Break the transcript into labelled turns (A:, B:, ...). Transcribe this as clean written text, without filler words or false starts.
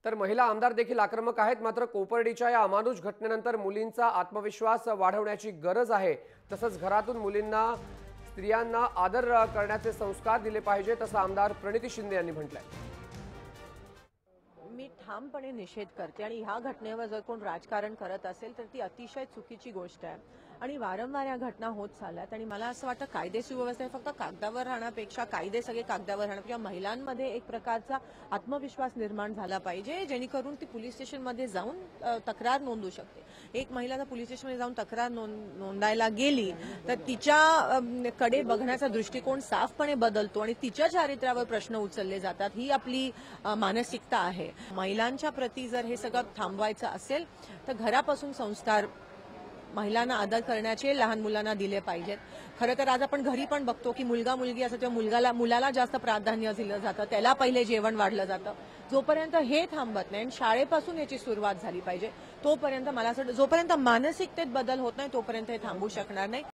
A: तर महिला आमदार देखील आक्रमक आहेत। मात्र कोपर्डीच्या या अमानुष घटनेनंतर मुलींचा आत्मविश्वास वाढवण्याची गरज आहे। तसंच घरातून मुलींना स्त्रियांना आदर करण्याचे संस्कार दिले पाहिजेत असं आमदार प्रणिती शिंदे यांनी म्हटलंय।
B: मी ठामपणे निषेध करते आणि ह्या घटनेवर जर कोण राजकारण करत असेल तर ती अतिशय चुकीची गोष्ट आहे आणि वारंवार या घटना होत चालल्यात आणि मला असं वाटतं कायदे सुव्यवस्था फक्त कागदावर राहण्यापेक्षा कायदे सगळे कागदावर राहण्यापेक्षा महिलांमध्ये एक प्रकारचा आत्मविश्वास निर्माण झाला पाहिजे जेणेकरून ती पोलीस स्टेशनमध्ये जाऊन तक्रार नोंदवू शकते। एक महिला जर पोलीस स्टेशनमध्ये जाऊन तक्रार नोंदायला गेली तर तिच्या कडे बघण्याचा दृष्टिकोन साफपणे बदलतो आणि तिच्या चारित्र्यावर प्रश्न उचलले जातात। ही आपली मानसिकता आहे। महिलांच्या प्रती जर हे सगळं थांबवायचं असेल तर घरापासून संस्कार महिलांना आदर करण्याचे लहान मुलांना दिले पाहिजेत। खरं तर आज आपण घरी पण बघतो की मुलगा मुलगी असं तेव्हा मुलाला जास्त प्राधान्य दिलं जातं, त्याला पहिले जेवण वाढलं जातं। जोपर्यंत हे थांबत नाही आणि शाळेपासून याची सुरुवात झाली पाहिजे तोपर्यंत मला असं जोपर्यंत मानसिकतेत बदल होत नाही तोपर्यंत हे थांबू शकणार नाही।